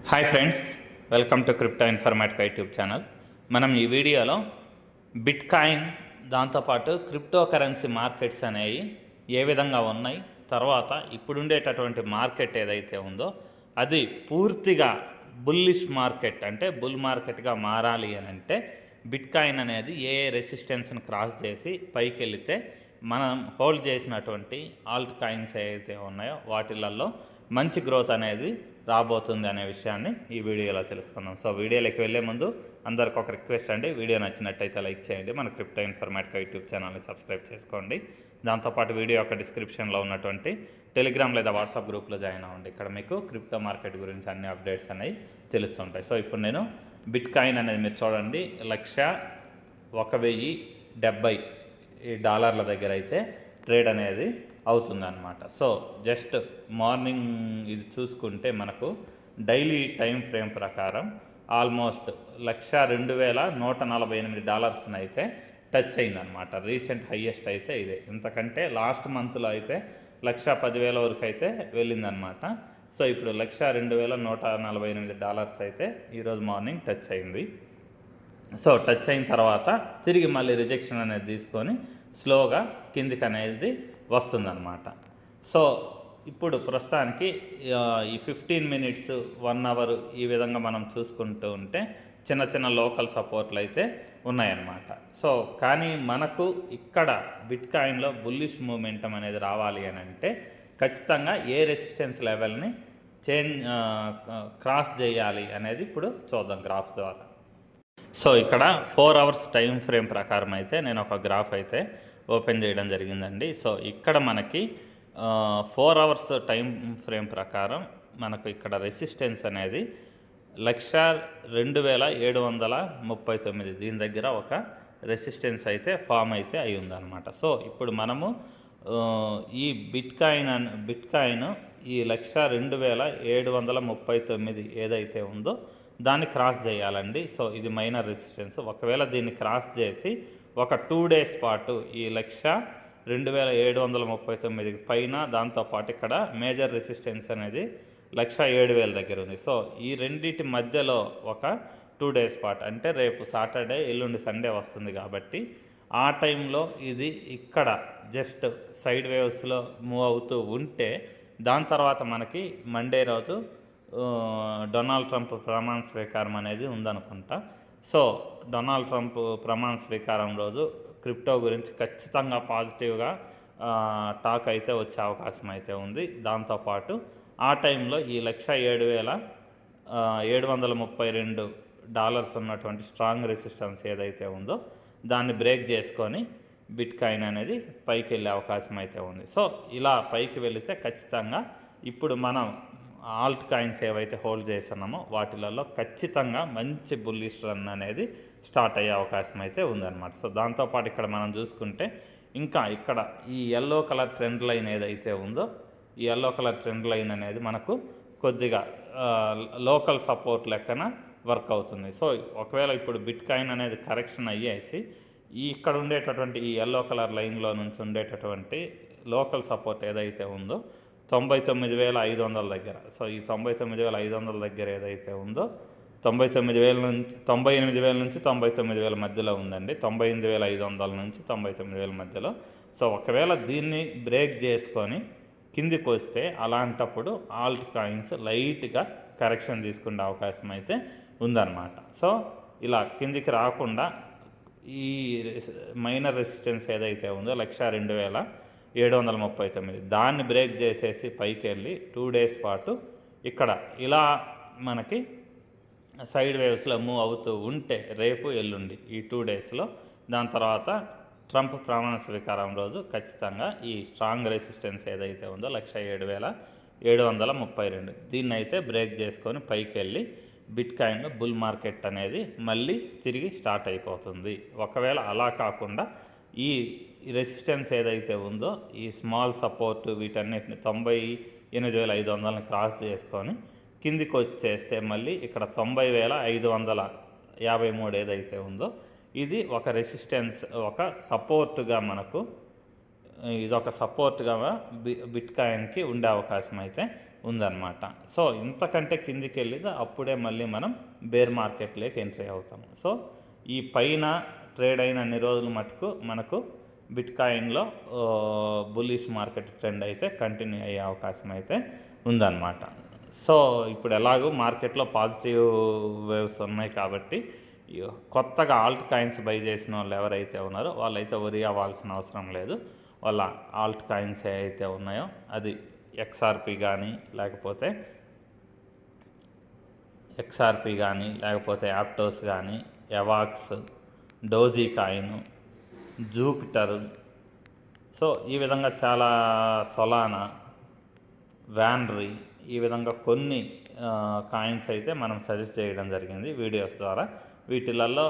Hi friends, welcome to crypto informatic YouTube channel. మనం ఈ వీడియోలో బిట్ కాయిన్ దాంతోపాటు క్రిప్టో కరెన్సీ మార్కెట్స్ అనేవి ఏ విధంగా ఉన్నాయి, తర్వాత ఇప్పుడుండేటటువంటి మార్కెట్ ఏదైతే ఉందో అది పూర్తిగా బుల్లిష్ మార్కెట్ అంటే బుల్ మార్కెట్గా మారాలి అని అంటే బిట్ కాయిన్ అనేది ఏ రెసిస్టెన్స్ని క్రాస్ చేసి పైకి వెళితే మనం హోల్డ్ చేసినటువంటి ఆల్ట్ కాయిన్స్ ఏవైతే ఉన్నాయో వాటిలలో మంచి గ్రోత్ అనేది రాబోతుంది అనే విషయాన్ని ఈ వీడియోలో తెలుసుకుందాం. సో వీడియోలోకి వెళ్ళే ముందు అందరికి ఒక రిక్వెస్ట్ అండి, వీడియో నచ్చినట్టయితే లైక్ చేయండి, మన క్రిప్టో ఇన్ఫర్మేటిక్ యూట్యూబ్ ఛానల్ని సబ్స్క్రైబ్ చేసుకోండి. దాంతోపాటు వీడియో యొక్క డిస్క్రిప్షన్లో ఉన్నటువంటి టెలిగ్రామ్ లేదా వాట్సాప్ గ్రూప్లో జాయిన్ అవ్వండి. ఇక్కడ మీకు క్రిప్టో మార్కెట్ గురించి అన్ని అప్డేట్స్ అనేవి తెలుస్తుంటాయి. సో ఇప్పుడు నేను బిట్ కాయిన్ అనేది మీరు చూడండి, 1,170 డాలర్ల దగ్గర అయితే ట్రేడ్ అనేది అవుతుందన్నమాట. సో జస్ట్ మార్నింగ్ ఇది చూసుకుంటే మనకు డైలీ టైం ఫ్రేమ్ ప్రకారం ఆల్మోస్ట్ 102,148 అయితే టచ్ అయిందనమాట. రీసెంట్ హయ్యెస్ట్ అయితే ఇదే. ఇంతకంటే లాస్ట్ మంత్లో అయితే 110,000 వరకు అయితే వెళ్ళిందనమాట. సో ఇప్పుడు 102,148 అయితే ఈరోజు మార్నింగ్ టచ్ అయింది. సో టచ్ అయిన తర్వాత తిరిగి మళ్ళీ రిజెక్షన్ అనేది తీసుకొని స్లోగా కిందికి అనేది వస్తుందన్నమాట. సో ఇప్పుడు ప్రస్తుతానికి ఈ 15 మినిట్స్ 1 అవర్ ఈ విధంగా మనం చూసుకుంటూ ఉంటే చిన్న చిన్న లోకల్ సపోర్ట్లు అయితే ఉన్నాయన్నమాట. సో కానీ మనకు ఇక్కడ బిట్ కాయిన్లో బుల్లిష్ మూమెంటం అనేది రావాలి అని అంటే ఖచ్చితంగా ఏ రెసిస్టెన్స్ లెవెల్ని క్రాస్ చేయాలి అనేది ఇప్పుడు చూద్దాం గ్రాఫ్ ద్వారా. సో ఇక్కడ 4 అవర్స్ టైం ఫ్రేమ్ ప్రకారం అయితే నేను ఒక గ్రాఫ్ అయితే ఓపెన్ చేయడం జరిగిందండి. సో ఇక్కడ మనకి 4 అవర్స్ టైం ఫ్రేమ్ ప్రకారం మనకు ఇక్కడ రెసిస్టెన్స్ అనేది 102,739 దీని దగ్గర ఒక రెసిస్టెన్స్ అయితే ఫామ్ అయితే అయి ఉందన్నమాట. సో ఇప్పుడు మనము ఈ బిట్ కాయిన్ ఈ 102,739 ఏదైతే ఉందో దాన్ని క్రాస్ చేయాలండి. సో ఇది మైనర్ రెసిస్టెన్స్. ఒకవేళ దీన్ని క్రాస్ చేసి ఒక 2 డేస్ పాటు ఈ 102,739 పైన దాంతోపాటు ఇక్కడ మేజర్ రెసిస్టెన్స్ అనేది 107,000 దగ్గర ఉంది. సో ఈ రెండింటి మధ్యలో ఒక 2 డేస్ పాటు అంటే రేపు సాటర్డే ఎల్లుండి సండే వస్తుంది కాబట్టి ఆ టైంలో ఇది ఇక్కడ జస్ట్ సైడ్ వేవ్స్లో మూవ్ అవుతూ ఉంటే దాని తర్వాత మనకి మండే రోజు డొనాల్డ్ ట్రంప్ ప్రమాణ స్వీకారం అనేది ఉందనుకుంటా. సో డొనాల్డ్ ట్రంప్ ప్రమాణ స్వీకారం రోజు క్రిప్టో గురించి ఖచ్చితంగా పాజిటివ్గా టాక్ అయితే వచ్చే అవకాశం అయితే ఉంది. దాంతోపాటు ఆ టైంలో ఈ 107,732 ఉన్నటువంటి స్ట్రాంగ్ రెసిస్టెన్స్ ఏదైతే ఉందో దాన్ని బ్రేక్ చేసుకొని బిట్ కాయిన్ అనేది పైకి వెళ్ళే అవకాశం అయితే ఉంది. సో ఇలా పైకి వెళితే ఖచ్చితంగా ఇప్పుడు మనం ఆల్ట్ కాయిన్స్ ఏవైతే హోల్డ్ చేస్తున్నామో వాటిలలో ఖచ్చితంగా మంచి బుల్లిష్ రన్ అనేది స్టార్ట్ అయ్యే అవకాశం అయితే ఉందన్నమాట. సో దాంతోపాటు ఇక్కడ మనం చూసుకుంటే ఇంకా ఇక్కడ ఈ ఎల్లో కలర్ ట్రెండ్ లైన్ ఏదైతే ఉందో ఈ ఎల్లో కలర్ ట్రెండ్ లైన్ అనేది మనకు కొద్దిగా లోకల్ సపోర్ట్ లెక్కన వర్క్ అవుతుంది. సో ఒకవేళ ఇప్పుడు బిట్ కాయిన్ అనేది కరెక్షన్ అయ్యేసి ఇక్కడ ఉండేటటువంటి ఈ ఎల్లో కలర్ లైన్లో నుంచి ఉండేటటువంటి లోకల్ సపోర్ట్ ఏదైతే ఉందో 99,500 దగ్గర. సో ఈ 99,500 దగ్గర ఏదైతే ఉందో 98,000 నుంచి 99,000 మధ్యలో ఉందండి. 98,500 నుంచి 99,000 మధ్యలో. సో ఒకవేళ దీన్ని బ్రేక్ చేసుకొని కిందికి వస్తే అలాంటప్పుడు ఆల్ట్ కాయిన్స్ లైట్గా కరెక్షన్ తీసుకునే అవకాశం అయితే ఉందన్నమాట. సో ఇలా కిందికి రాకుండా ఈ మైనర్ రెసిస్టెన్స్ ఏదైతే ఉందో 102,739 దాన్ని బ్రేక్ చేసేసి పైకి వెళ్ళి 2 డేస్ పాటు ఇక్కడ ఇలా మనకి సైడ్ వేవ్స్లో మూవ్ అవుతూ ఉంటే రేపు ఎల్లుండి ఈ 2 డేస్లో దాని తర్వాత ట్రంప్ ప్రమాణ స్వీకారం రోజు ఖచ్చితంగా ఈ స్ట్రాంగ్ రెసిస్టెన్స్ ఏదైతే ఉందో 107,732 దీన్ని అయితే బ్రేక్ చేసుకొని పైకి వెళ్ళి బిట్ కాయిన్ బుల్ మార్కెట్ అనేది మళ్ళీ తిరిగి స్టార్ట్ అయిపోతుంది. ఒకవేళ అలా కాకుండా ఈ రెసిస్టెన్స్ ఏదైతే ఉందో ఈ స్మాల్ సపోర్ట్ వీటన్నిటిని 98,500 క్రాస్ చేసుకొని కిందికి వచ్చేస్తే మళ్ళీ ఇక్కడ 90,553 ఏదైతే ఉందో ఇది ఒక రెసిస్టెన్స్ ఒక సపోర్ట్గా మనకు ఇదొక సపోర్ట్గా బిట్ కాయిన్కి ఉండే అవకాశం అయితే ఉందన్నమాట. సో ఇంతకంటే కిందికి వెళ్ళితే అప్పుడే మళ్ళీ మనం బేర్ మార్కెట్లోకి ఎంట్రీ అవుతాము. సో ఈ పైన ట్రేడ్ అయిన అన్ని రోజులు మటుకు మనకు బిట్కాయిన్లో బుల్లిష్ మార్కెట్ ట్రెండ్ అయితే కంటిన్యూ అయ్యే అవకాశం అయితే ఉందన్నమాట. సో ఇప్పుడు ఎలాగో మార్కెట్లో పాజిటివ్ వేవ్స్ ఉన్నాయి కాబట్టి కొత్తగా ఆల్ట్ కాయిన్స్ బై చేసిన వాళ్ళు ఎవరైతే ఉన్నారో వాళ్ళైతే వరి అవ్వాల్సిన అవసరం లేదు. వాళ్ళ ఆల్ట్ కాయిన్స్ ఏవైతే ఉన్నాయో అది XRP కానీ లేకపోతే యాప్టోస్ కానీ, ఎవాక్స్, డోజీ కాయిన్, జూపిటర్, సో ఈ విధంగా చాలా సొలానా, వ్యాన్రీ, ఈ విధంగా కొన్ని కాయిన్స్ అయితే మనం సజెస్ట్ చేయడం జరిగింది వీడియోస్ ద్వారా. వీటిలలో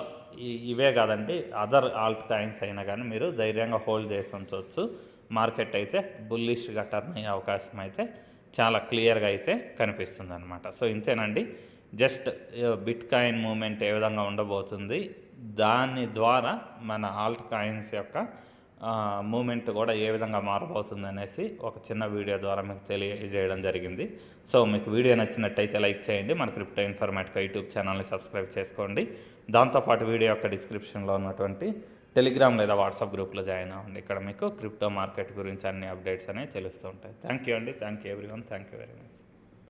ఇవే కాదండి, అదర్ ఆల్ట్ కాయిన్స్ అయినా కానీ మీరు ధైర్యంగా హోల్డ్ చేసి ఉంచవచ్చు. మార్కెట్ అయితే బుల్లిష్గా టర్న్ అయ్యే అవకాశం అయితే చాలా క్లియర్గా అయితే కనిపిస్తుంది అనమాట. సో ఇంతేనండి, జస్ట్ బిట్కాయిన్ మూమెంట్ ఏ విధంగా ఉండబోతుంది, దాని ద్వారా మన ఆల్ట్ కాయిన్స్ యొక్క మూమెంట్ కూడా ఏ విధంగా మారబోతుంది అనేసి ఒక చిన్న వీడియో ద్వారా మీకు తెలియజేయడం జరిగింది. సో మీకు వీడియో నచ్చినట్టయితే లైక్ చేయండి, మన క్రిప్టో ఇన్ఫర్మేటిక్ యూట్యూబ్ ఛానల్ని సబ్స్క్రైబ్ చేసుకోండి. దాంతోపాటు వీడియో యొక్క డిస్క్రిప్షన్లో ఉన్నటువంటి టెలిగ్రామ్ లేదా వాట్సాప్ గ్రూప్లో జాయిన్ అవ్వండి. ఇక్కడ మీకు క్రిప్టో మార్కెట్ గురించి అన్ని అప్డేట్స్ అనేవి తెలుస్తూ ఉంటాయి. థ్యాంక్ యూ అండి, thank you everyone, thank you very much.